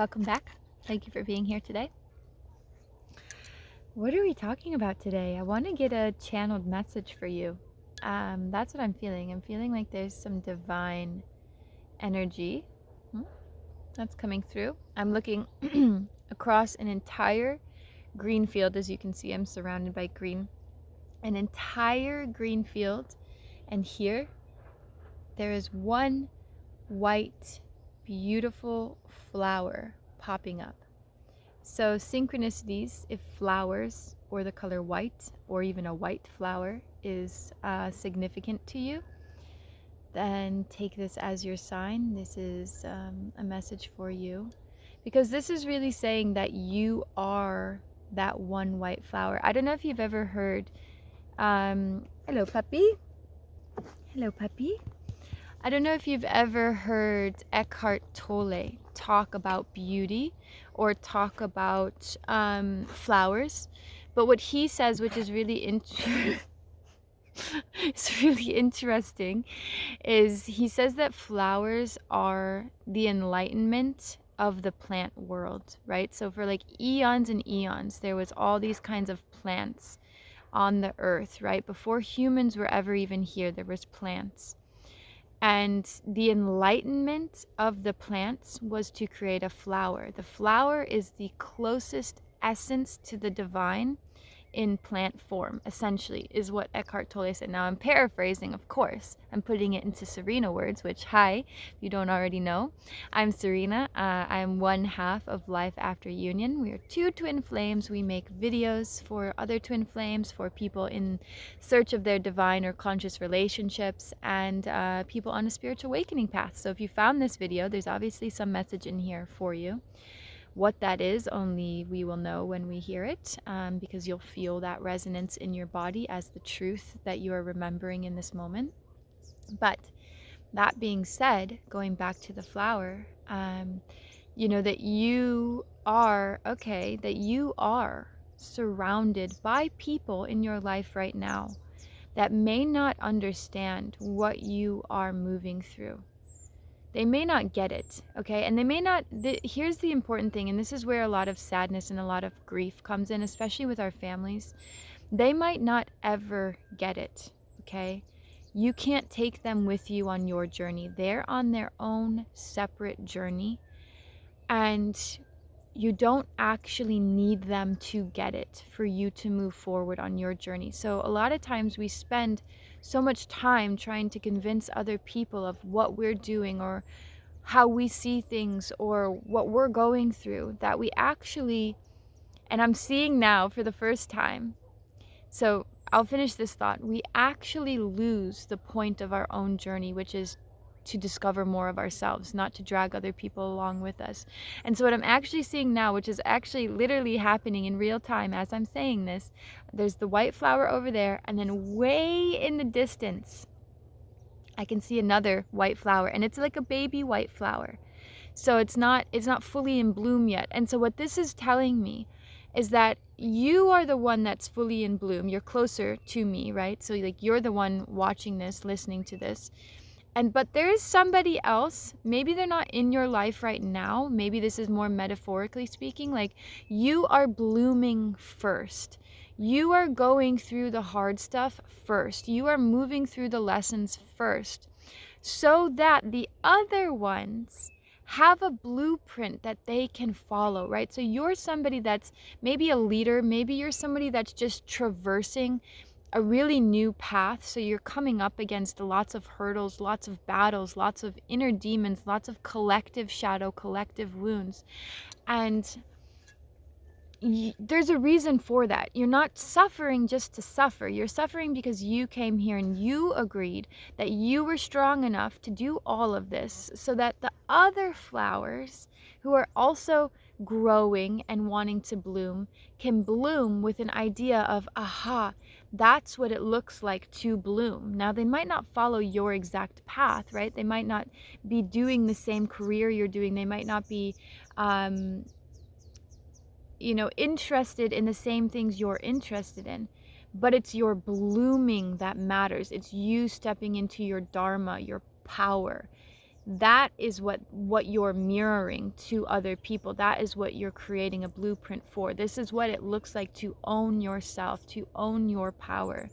Welcome back. Thank you for being here today. What are we talking about today? I want to get a channeled message for you. That's what I'm feeling. I'm feeling like there's some divine energy that's coming through. I'm looking across an entire green field. As you can see, I'm surrounded by green. An entire green field. And here, there is one white, beautiful flower popping up. So synchronicities, if flowers or the color white or even a white flower is significant to you, then take this as your sign. This is a message for you, because this is really saying that you are that one white flower. I don't know if you've ever heard, hello puppy, hello puppy. I don't know if you've ever heard Eckhart Tolle talk about beauty or talk about flowers, but what he says, which is really it's really interesting, is he says that flowers are the enlightenment of the plant world, right? So for like eons and eons, there was all these kinds of plants on the earth, right? Before humans were ever even here, there was plants. And the enlightenment of the plants was to create a flower. The flower is the closest essence to the divine in plant form, essentially, is what Eckhart Tolle said. Now, I'm paraphrasing, of course. I'm putting it into Serena words, which, hi, if you don't already know, I'm Serena. I'm one half of Life After Union. We are two twin flames. We make videos for other twin flames, for people in search of their divine or conscious relationships, and people on a spiritual awakening path. So if you found this video, there's obviously some message in here for you. What that is, only we will know when we hear it, because you'll feel that resonance in your body as the truth that you are remembering in this moment. But that being said, going back to the flower, that you are, that you are surrounded by people in your life right now that may not understand what you are moving through. They may not get it, okay? And they may not, here's the important thing, and this is where a lot of sadness and a lot of grief comes in, especially with our families. They might not ever get it, okay? You can't take them with you on your journey. They're on their own separate journey, and you don't actually need them to get it for you to move forward on your journey. So a lot of times we spend so much time trying to convince other people of what we're doing or how we see things or what we're going through, that we actually, and I'm seeing now for the first time, so I'll finish this thought, we actually lose the point of our own journey, which is to discover more of ourselves, not to drag other people along with us. And so what I'm actually seeing now, which is actually literally happening in real time as I'm saying this, there's the white flower over there, and then way in the distance I can see another white flower, and it's like a baby white flower. So it's not fully in bloom yet. And so what this is telling me is that you are the one that's fully in bloom. You're closer to me, right? So like you're the one watching this, listening to this. But there is somebody else, maybe they're not in your life right now, maybe this is more metaphorically speaking, like you are blooming first. You are going through the hard stuff first. You are moving through the lessons first, so that the other ones have a blueprint that they can follow, right? So you're somebody that's maybe a leader, maybe you're somebody that's just traversing a really new path. So you're coming up against lots of hurdles, lots of battles, lots of inner demons, lots of collective shadow, collective wounds. And there's a reason for that. You're not suffering just to suffer. You're suffering because you came here and you agreed that you were strong enough to do all of this, so that the other flowers who are also growing and wanting to bloom can bloom with an idea of, aha, that's what it looks like to bloom. Now, they might not follow your exact path, right? They might not be doing the same career you're doing. They might not be interested in the same things you're interested in, but it's your blooming that matters. It's you stepping into your dharma, your power. that is what you're mirroring to other people. That is what you're creating a blueprint for. This is what it looks like to own yourself, to own your power.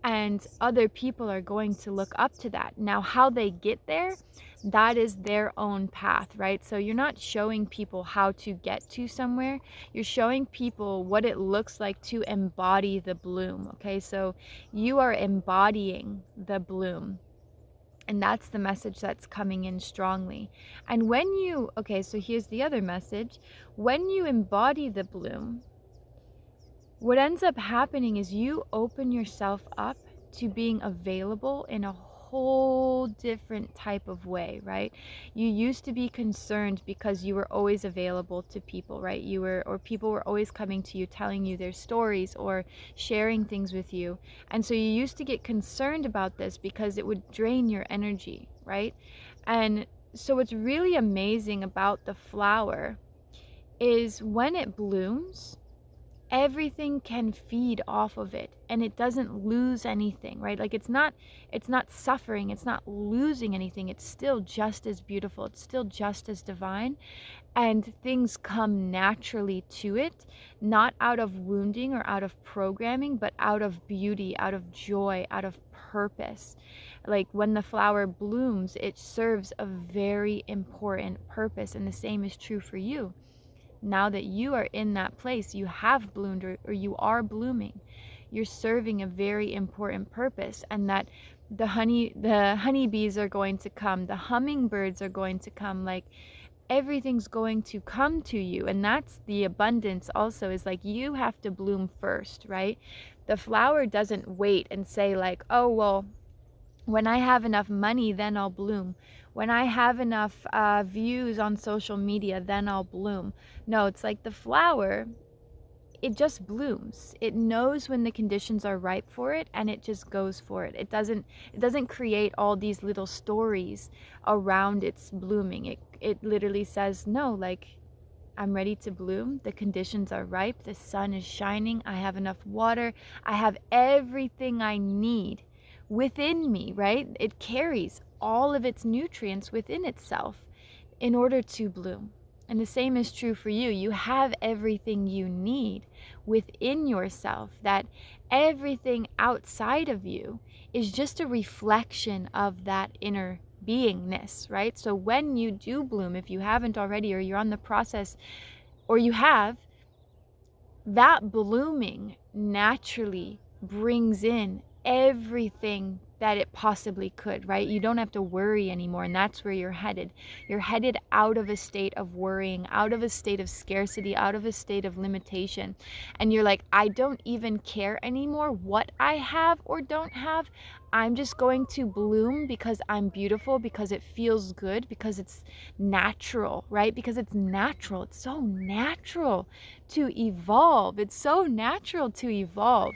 And other people are going to look up to that. Now, how they get there, that is their own path, right? So you're not showing people how to get to somewhere. You're showing people what it looks like to embody the bloom, okay? So you are embodying the bloom. And that's the message that's coming in strongly. And when you, okay, so here's the other message. When you embody the bloom, what ends up happening is you open yourself up to being available in a whole different type of way, right? You used to be concerned because you were always available to people, right? Or people were always coming to you, telling you their stories or sharing things with you. And so you used to get concerned about this because it would drain your energy, right? And so what's really amazing about the flower is when it blooms, everything can feed off of it and it doesn't lose anything, right? Like it's not suffering, it's not losing anything. It's still just as beautiful, it's still just as divine, and things come naturally to it, not out of wounding or out of programming, but out of beauty, out of joy, out of purpose. Like when the flower blooms, it serves a very important purpose, and the same is true for you. Now that you are in that place, you have bloomed, or you are blooming, you're serving a very important purpose. And that the honeybees are going to come, the hummingbirds are going to come, like everything's going to come to you. And that's the abundance also, is like you have to bloom first, right? The flower doesn't wait and say like, oh well, when I have enough money, then I'll bloom. When I have enough views on social media, then I'll bloom. No, it's like the flower, it just blooms. It knows when the conditions are ripe for it, and it just goes for it. It doesn't create all these little stories around its blooming. It literally says, no, like, I'm ready to bloom. The conditions are ripe. The sun is shining. I have enough water. I have everything I need within me, right? It carries all of its nutrients within itself in order to bloom. And the same is true for you. You have everything you need within yourself, that everything outside of you is just a reflection of that inner beingness, right? So when you do bloom, if you haven't already, or you're on the process, or you have, that blooming naturally brings in everything that it possibly could, right? You don't have to worry anymore, and that's where you're headed. You're headed out of a state of worrying, out of a state of scarcity, out of a state of limitation. And you're like, I don't even care anymore what I have or don't have. I'm just going to bloom because I'm beautiful, because it feels good, because it's natural, right? Because it's natural. It's so natural to evolve. It's so natural to evolve.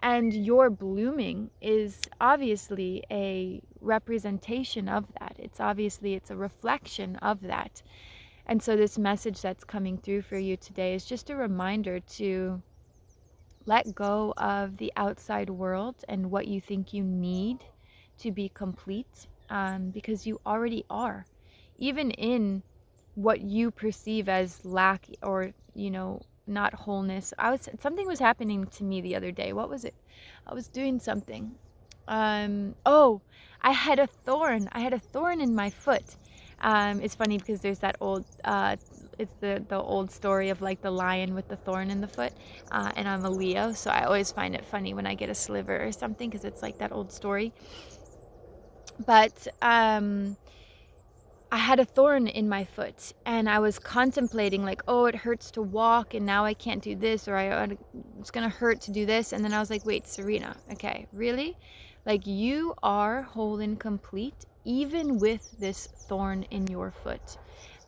And your blooming is obviously a representation of that. It's a reflection of that. And so this message that's coming through for you today is just a reminder to let go of the outside world and what you think you need to be complete, because you already are. Even in what you perceive as lack, or, not wholeness. Something was happening to me the other day. What was it? I was doing something. Oh, I had a thorn. I had a thorn in my foot. It's funny because there's that old, it's the old story of like the lion with the thorn in the foot. And I'm a Leo, so I always find it funny when I get a sliver or something, because it's like that old story. But I had a thorn in my foot, and I was contemplating like, oh, it hurts to walk, and now I can't do this, or it's gonna hurt to do this. And then I was like, wait, Serena, okay, really? Like, you are whole and complete even with this thorn in your foot.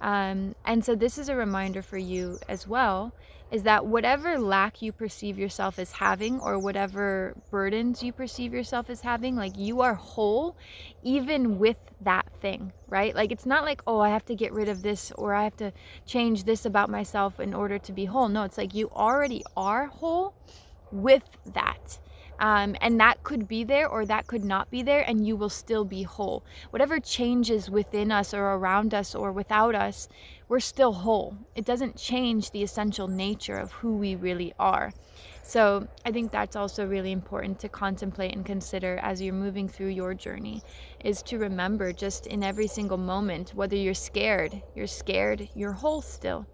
And so this is a reminder for you as well, is that whatever lack you perceive yourself as having, or whatever burdens you perceive yourself as having, like, you are whole even with that thing, right? Like, it's not like, oh, I have to get rid of this, or I have to change this about myself in order to be whole. No, it's like you already are whole with that. And that could be there or that could not be there, and you will still be whole. Whatever changes within us or around us or without us, we're still whole. It doesn't change the essential nature of who we really are. So I think that's also really important to contemplate and consider as you're moving through your journey, is to remember just in every single moment, whether you're scared, you're whole still.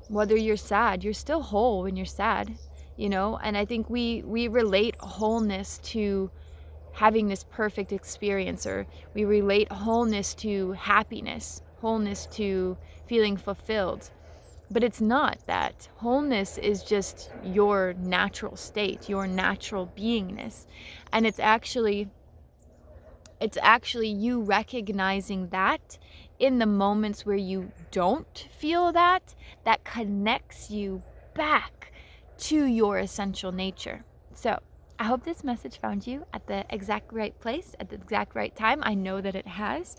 Whether you're sad, you're still whole when you're sad, you know? And I think we relate wholeness to having this perfect experience, or we relate wholeness to happiness, wholeness to feeling fulfilled. But it's not that. Wholeness is just your natural state, your natural beingness. And it's actually you recognizing that in the moments where you don't feel that, that connects you back to your essential nature. So I hope this message found you at the exact right place, at the exact right time. I know that it has,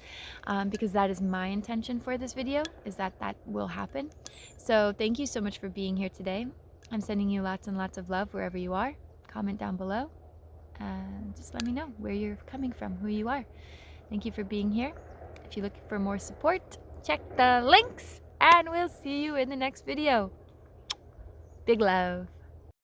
because that is my intention for this video, is that that will happen. So thank you so much for being here today. I'm sending you lots and lots of love wherever you are. Comment down below and just let me know where you're coming from, who you are. Thank you for being here. If you're looking for more support, check the links, and we'll see you in the next video. Big love.